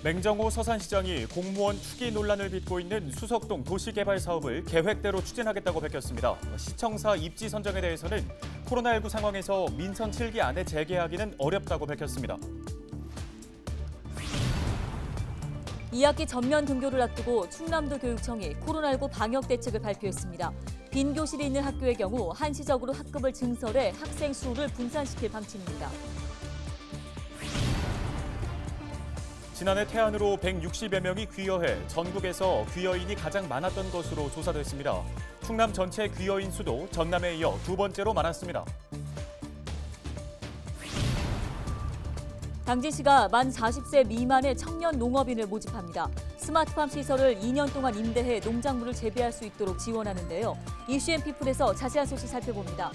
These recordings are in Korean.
맹정호 서산시장이 공무원 투기 논란을 빚고 있는 수석동 도시개발 사업을 계획대로 추진하겠다고 밝혔습니다. 시청사 입지 선정에 대해서는 코로나19 상황에서 민선 7기 안에 재개하기는 어렵다고 밝혔습니다. 2학기 전면 등교를 앞두고 충남도 교육청이 코로나19 방역 대책을 발표했습니다. 빈 교실이 있는 학교의 경우 한시적으로 학급을 증설해 학생 수를 분산시킬 방침입니다. 지난해 태안으로 160여 명이 귀여해 전국에서 귀여인이 가장 많았던 것으로 조사됐습니다. 충남 전체 귀여인 수도 전남에 이어 두 번째로 많았습니다. 당진시가 만 40세 미만의 청년 농업인을 모집합니다. 스마트팜 시설을 2년 동안 임대해 농작물을 재배할 수 있도록 지원하는데요. 이슈앤피플에서 자세한 소식 살펴봅니다.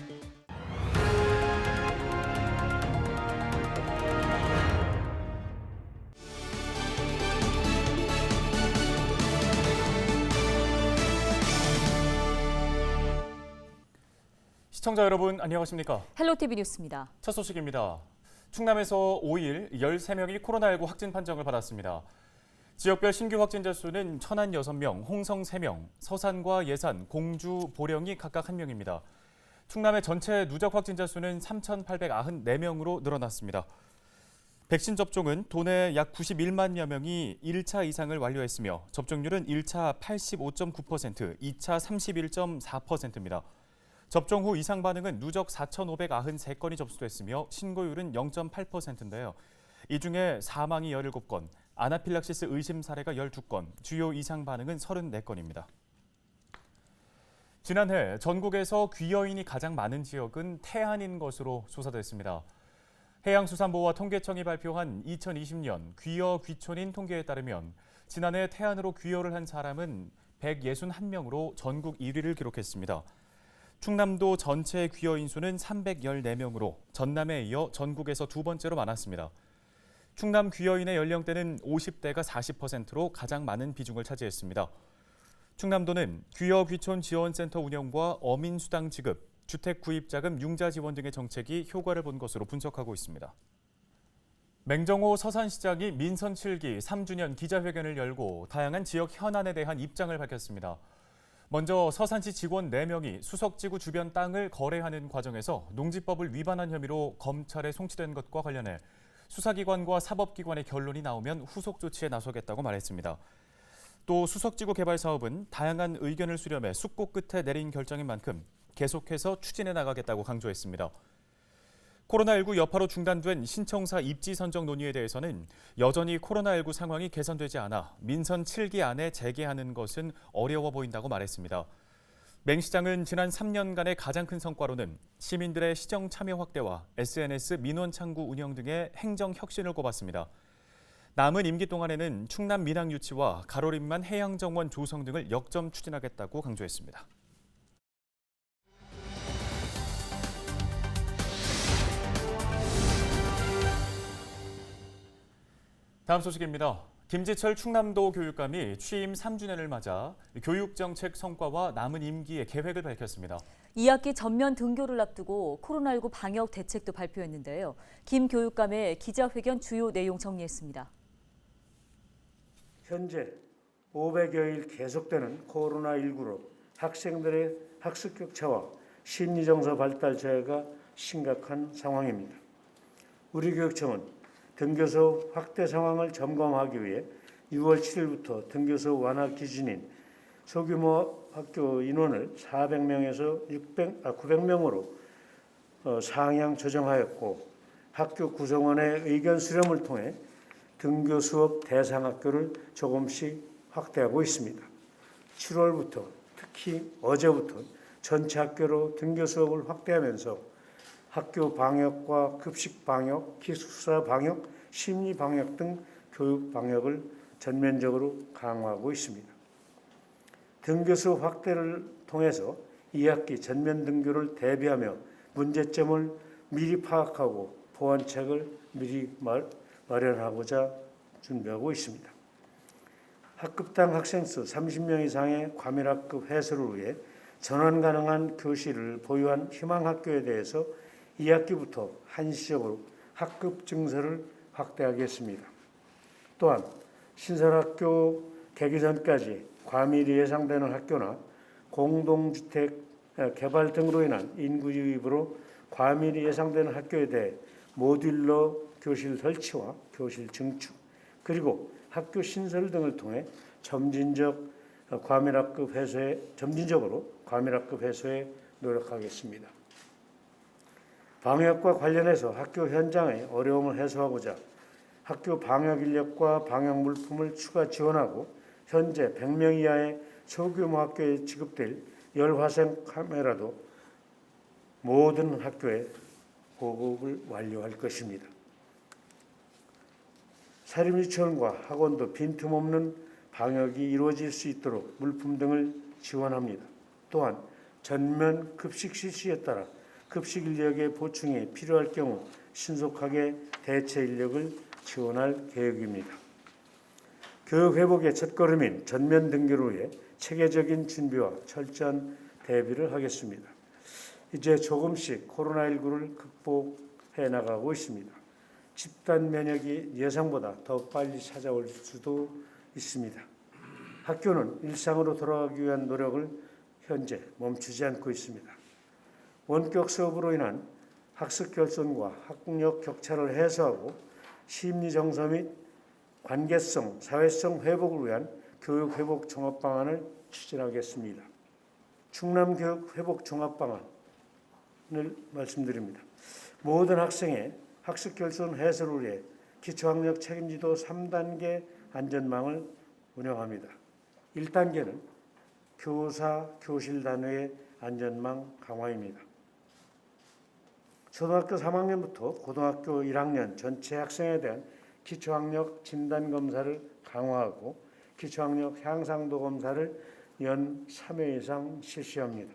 시청자 여러분 안녕하십니까? 헬로티비 뉴스입니다. 첫 소식입니다. 충남에서 5일 13명이 코로나19 확진 판정을 받았습니다. 지역별 신규 확진자 수는 천안 6명, 홍성 3명, 서산과 예산, 공주, 보령이 각각 1명입니다. 충남의 전체 누적 확진자 수는 3,894명으로 늘어났습니다. 백신 접종은 도내 약 91만여 명이 1차 이상을 완료했으며 접종률은 1차 85.9%, 2차 31.4%입니다. 접종 후 이상 반응은 누적 4,593건이 접수됐으며 신고율은 0.8%인데요. 이 중에 사망이 17건, 아나필락시스 의심 사례가 12건, 주요 이상 반응은 34건입니다. 지난해 전국에서 귀여인이 가장 많은 지역은 태안인 것으로 조사됐습니다. 해양수산부와 통계청이 발표한 2020년 귀여 귀촌인 통계에 따르면 지난해 태안으로 귀여를 한 사람은 161명으로 전국 1위를 기록했습니다. 충남도 전체 귀여인 수는 314명으로 전남에 이어 전국에서 두 번째로 많았습니다. 충남 귀여인의 연령대는 50대가 40%로 가장 많은 비중을 차지했습니다. 충남도는 귀여 귀촌 지원센터 운영과 어민수당 지급, 주택 구입자금 융자 지원 등의 정책이 효과를 본 것으로 분석하고 있습니다. 맹정호 서산시장이 민선 7기 3주년 기자회견을 열고 다양한 지역 현안에 대한 입장을 밝혔습니다. 먼저 서산시 직원 4명이 수석지구 주변 땅을 거래하는 과정에서 농지법을 위반한 혐의로 검찰에 송치된 것과 관련해 수사기관과 사법기관의 결론이 나오면 후속 조치에 나서겠다고 말했습니다. 또 수석지구 개발 사업은 다양한 의견을 수렴해 숙고 끝에 내린 결정인 만큼 계속해서 추진해 나가겠다고 강조했습니다. 코로나19 여파로 중단된 신청사 입지 선정 논의에 대해서는 여전히 코로나19 상황이 개선되지 않아 민선 7기 안에 재개하는 것은 어려워 보인다고 말했습니다. 맹 시장은 지난 3년간의 가장 큰 성과로는 시민들의 시정 참여 확대와 SNS 민원 창구 운영 등의 행정 혁신을 꼽았습니다. 남은 임기 동안에는 충남 민항 유치와 가로림만 해양정원 조성 등을 역점 추진하겠다고 강조했습니다. 다음 소식입니다. 김지철 충남도 교육감이 취임 3주년을 맞아 교육정책 성과와 남은 임기의 계획을 밝혔습니다. 2학기 전면 등교를 앞두고 코로나19 방역 대책도 발표했는데요. 김 교육감의 기자회견 주요 내용 정리했습니다. 현재 500여일 계속되는 코로나19로 학생들의 학습 격차와 심리정서 발달 저하가 심각한 상황입니다. 우리 교육청은 등교소 확대 상황을 점검하기 위해 6월 7일부터 등교소 완화 기준인 소규모 학교 인원을 400명에서 900명으로 상향 조정하였고 학교 구성원의 의견 수렴을 통해 등교 수업 대상 학교를 조금씩 확대하고 있습니다. 7월부터 특히 어제부터 전체 학교로 등교 수업을 확대하면서 학교 방역과 급식 방역, 기숙사 방역, 심리 방역 등 교육 방역을 전면적으로 강화하고 있습니다. 등교수 확대를 통해서 2학기 전면 등교를 대비하며 문제점을 미리 파악하고 보완책을 미리 마련하고자 준비하고 있습니다. 학급당 학생 수 30명 이상의 과밀학급 해소를 위해 전환 가능한 교실을 보유한 희망학교에 대해서 2학기부터 한시적으로 학급 증설을 확대하겠습니다. 또한 신설학교 개교 전까지 과밀이 예상되는 학교나 공동주택 개발 등으로 인한 인구 유입으로 과밀이 예상되는 학교에 대해 모듈러 교실 설치와 교실 증축, 그리고 학교 신설 등을 통해 점진적으로 과밀학급 해소에 노력하겠습니다. 방역과 관련해서 학교 현장의 어려움을 해소하고자 학교 방역 인력과 방역 물품을 추가 지원하고 현재 100명 이하의 소규모 학교에 지급될 열화상 카메라도 모든 학교에 보급을 완료할 것입니다. 사립유치원과 학원도 빈틈없는 방역이 이루어질 수 있도록 물품 등을 지원합니다. 또한 전면 급식 실시에 따라 급식 인력의 보충이 필요할 경우 신속하게 대체 인력을 지원할 계획입니다. 교육 회복의 첫걸음인 전면 등교를 위해 체계적인 준비와 철저한 대비를 하겠습니다. 이제 조금씩 코로나19를 극복해 나가고 있습니다. 집단 면역이 예상보다 더 빨리 찾아올 수도 있습니다. 학교는 일상으로 돌아가기 위한 노력을 현재 멈추지 않고 있습니다. 원격 수업으로 인한 학습 결손과 학력 격차를 해소하고 심리 정서 및 관계성, 사회성 회복을 위한 교육 회복 종합 방안을 추진하겠습니다. 충남 교육 회복 종합 방안을 말씀드립니다. 모든 학생의 학습 결손 해소를 위해 기초학력 책임지도 3단계 안전망을 운영합니다. 1단계는 교사, 교실 단위의 안전망 강화입니다. 초등학교 3학년부터 고등학교 1학년 전체 학생에 대한 기초학력 진단검사를 강화하고 기초학력 향상도 검사를 연 3회 이상 실시합니다.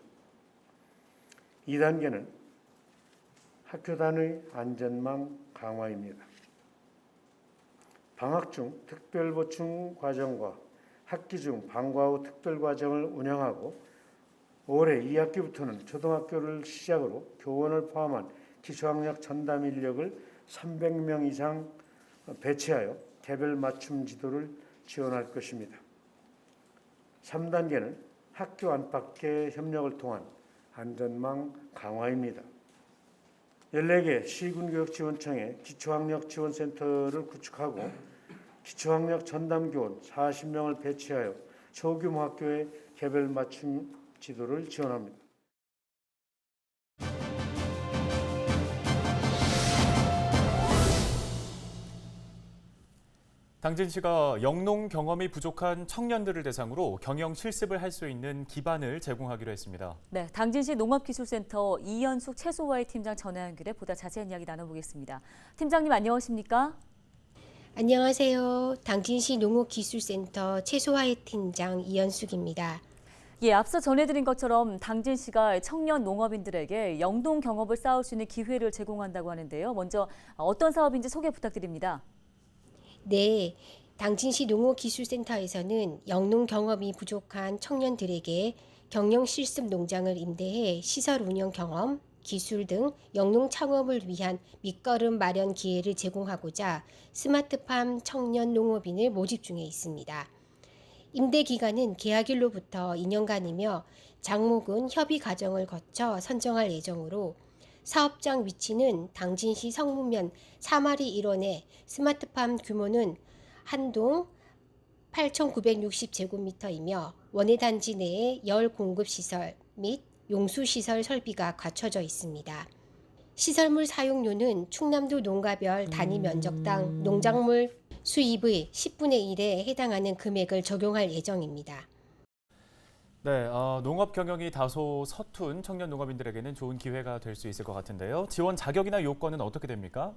2단계는 학교 단위 안전망 강화입니다. 방학 중 특별보충 과정과 학기 중 방과 후 특별과정을 운영하고 올해 2학기부터는 초등학교를 시작으로 교원을 포함한 기초학력 전담 인력을 300명 이상 배치하여 개별 맞춤 지도를 지원할 것입니다. 3단계는 학교 안팎의 협력을 통한 안전망 강화입니다. 14개 시군교육지원청에 기초학력 지원센터를 구축하고 기초학력 전담교원 40명을 배치하여 소규모 학교의 개별 맞춤 지도를 지원합니다. 당진시가 영농 경험이 부족한 청년들을 대상으로 경영 실습을 할 수 있는 기반을 제공하기로 했습니다. 네, 당진시 농업기술센터 이연숙 채소와의 팀장 전화 연결해 보다 자세한 이야기 나눠보겠습니다. 팀장님 안녕하십니까? 안녕하세요. 당진시 농업기술센터 채소화의 팀장 이연숙입니다. 예, 앞서 전해드린 것처럼 당진시가 청년 농업인들에게 영농 경험을 쌓을 수 있는 기회를 제공한다고 하는데요. 먼저 어떤 사업인지 소개 부탁드립니다. 네, 당진시 농업기술센터에서는 영농 경험이 부족한 청년들에게 경영 실습 농장을 임대해 시설 운영 경험, 기술 등 영농 창업을 위한 밑거름 마련 기회를 제공하고자 스마트팜 청년 농업인을 모집 중에 있습니다. 임대 기간은 계약일로부터 2년간이며 장목은 협의 과정을 거쳐 선정할 예정으로 사업장 위치는 당진시 성문면 4마리 1원에 스마트팜 규모는 한동 8,960제곱미터이며 원예 단지 내에 열 공급시설 및 용수시설 설비가 갖춰져 있습니다. 시설물 사용료는 충남도 농가별 단위 면적당 농작물 수입의 10분의 1에 해당하는 금액을 적용할 예정입니다. 네, 농업 경영이 다소 서툰 청년 농업인들에게는 좋은 기회가 될 수 있을 것 같은데요. 지원 자격이나 요건은 어떻게 됩니까?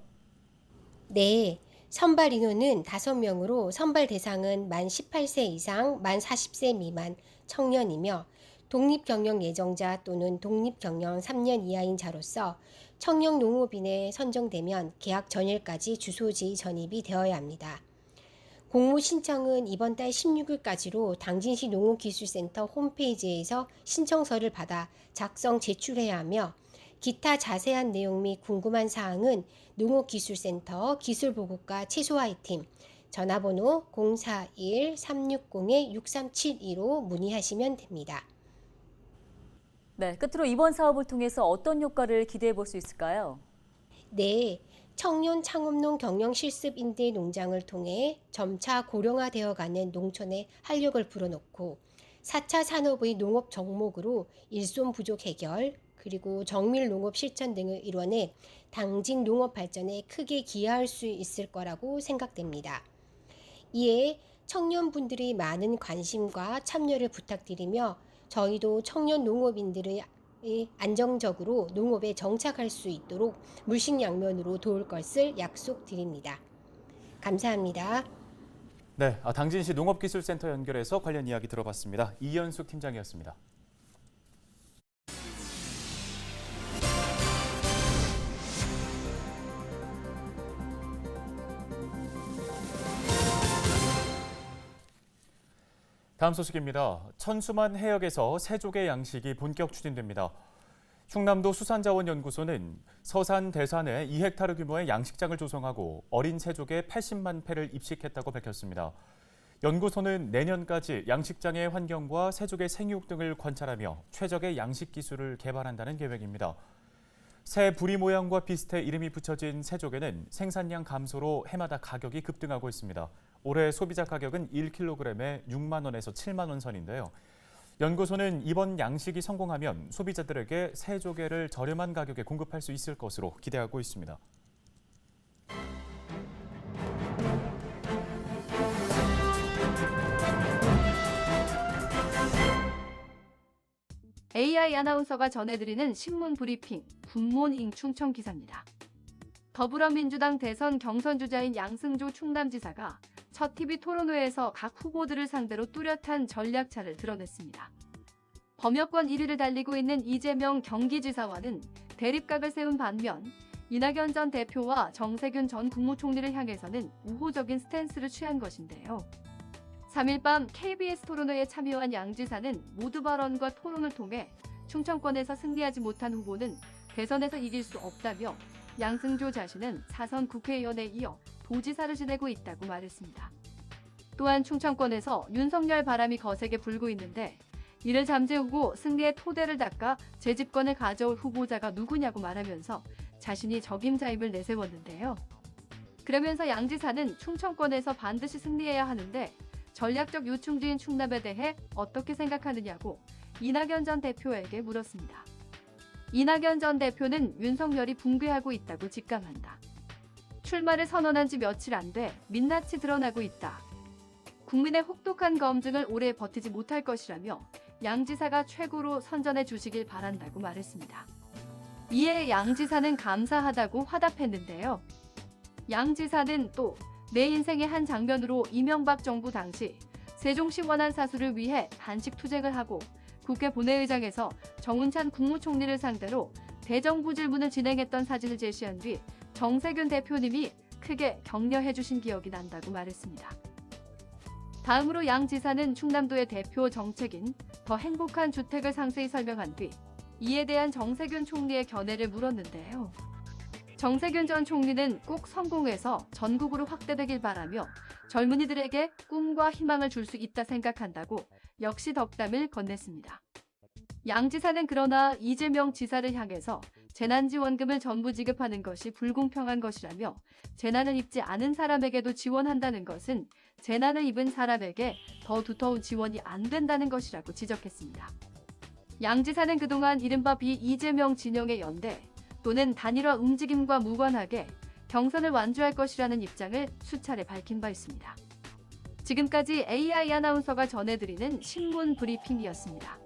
네, 선발 인원은 5명으로 선발 대상은 만 18세 이상, 만 40세 미만 청년이며 독립경영 예정자 또는 독립경영 3년 이하인 자로서 청년 농업인에 선정되면 계약 전일까지 주소지 전입이 되어야 합니다. 공모 신청은 이번 달 16일까지로 당진시 농업기술센터 홈페이지에서 신청서를 받아 작성 제출해야 하며 기타 자세한 내용 및 궁금한 사항은 농업기술센터 기술보급과 채소화의 팀 전화번호 041-360-6372로 문의하시면 됩니다. 네, 끝으로 이번 사업을 통해서 어떤 효과를 기대해 볼 수 있을까요? 네, 청년 창업농 경영 실습 임대 농장을 통해 점차 고령화되어가는 농촌에 활력을 불어넣고 4차 산업의 농업 정목으로 일손 부족 해결, 그리고 정밀 농업 실천 등을 이뤄내 당직 농업 발전에 크게 기여할 수 있을 거라고 생각됩니다. 이에 청년분들의 많은 관심과 참여를 부탁드리며 저희도 청년 농업인들의 안정적으로 농업에 정착할 수 있도록 물심양면으로 도울 것을 약속드립니다. 감사합니다. 네, 당진시 농업기술센터 연결해서 관련 이야기 들어봤습니다. 이현숙 팀장이었습니다. 다음 소식입니다. 천수만 해역에서 새조개 양식이 본격 추진됩니다. 충남도 수산자원연구소는 서산 대산에 2헥타르 규모의 양식장을 조성하고 어린 새조개 80만 폐를 입식했다고 밝혔습니다. 연구소는 내년까지 양식장의 환경과 새조개 생육 등을 관찰하며 최적의 양식 기술을 개발한다는 계획입니다. 새 부리 모양과 비슷해 이름이 붙여진 새조개는 생산량 감소로 해마다 가격이 급등하고 있습니다. 올해 소비자 가격은 1kg에 6만 원에서 7만 원 선인데요. 연구소는 이번 양식이 성공하면 소비자들에게 새조개를 저렴한 가격에 공급할 수 있을 것으로 기대하고 있습니다. AI 아나운서가 전해드리는 신문 브리핑 굿모닝 충청 기사입니다. 더불어민주당 대선 경선 주자인 양승조 충남지사가 첫 TV 토론회에서 각 후보들을 상대로 뚜렷한 전략차를 드러냈습니다. 범여권 1위를 달리고 있는 이재명 경기지사와는 대립각을 세운 반면 이낙연 전 대표와 정세균 전 국무총리를 향해서는 우호적인 스탠스를 취한 것인데요. 3일 밤 KBS 토론회에 참여한 양 지사는 모두 발언과 토론을 통해 충청권에서 승리하지 못한 후보는 대선에서 이길 수 없다며 양승조 자신은 4선 국회의원에 이어 도지사를 지내고 있다고 말했습니다. 또한 충청권에서 윤석열 바람이 거세게 불고 있는데 이를 잠재우고 승리의 토대를 닦아 재집권을 가져올 후보자가 누구냐고 말하면서 자신이 적임자임을 내세웠는데요. 그러면서 양 지사는 충청권에서 반드시 승리해야 하는데 전략적 요충지인 충남에 대해 어떻게 생각하느냐고 이낙연 전 대표에게 물었습니다. 이낙연 전 대표는 윤석열이 붕괴하고 있다고 직감한다. 출마를 선언한 지 며칠 안 돼 민낯이 드러나고 있다. 국민의 혹독한 검증을 오래 버티지 못할 것이라며 양 지사가 최고로 선전해 주시길 바란다고 말했습니다. 이에 양 지사는 감사하다고 화답했는데요. 양 지사는 또 내 인생의 한 장면으로 이명박 정부 당시 세종시 원안 사수를 위해 단식 투쟁을 하고 국회 본회의장에서 정운찬 국무총리를 상대로 대정부 질문을 진행했던 사진을 제시한 뒤 정세균 대표님이 크게 격려해 주신 기억이 난다고 말했습니다. 다음으로 양 지사는 충남도의 대표 정책인 더 행복한 주택을 상세히 설명한 뒤 이에 대한 정세균 총리의 견해를 물었는데요. 정세균 전 총리는 꼭 성공해서 전국으로 확대되길 바라며 젊은이들에게 꿈과 희망을 줄 수 있다 생각한다고 역시 덕담을 건넸습니다. 양 지사는 그러나 이재명 지사를 향해서 재난지원금을 전부 지급하는 것이 불공평한 것이라며 재난을 입지 않은 사람에게도 지원한다는 것은 재난을 입은 사람에게 더 두터운 지원이 안 된다는 것이라고 지적했습니다. 양 지사는 그동안 이른바 비이재명 진영의 연대 또는 단일화 움직임과 무관하게 경선을 완주할 것이라는 입장을 수차례 밝힌 바 있습니다. 지금까지 AI 아나운서가 전해드리는 신문 브리핑이었습니다.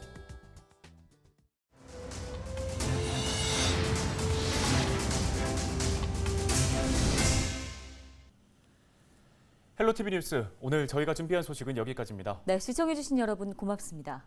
헬로티비 뉴스, 오늘 저희가 준비한 소식은 여기까지입니다. 네, 시청해주신 여러분 고맙습니다.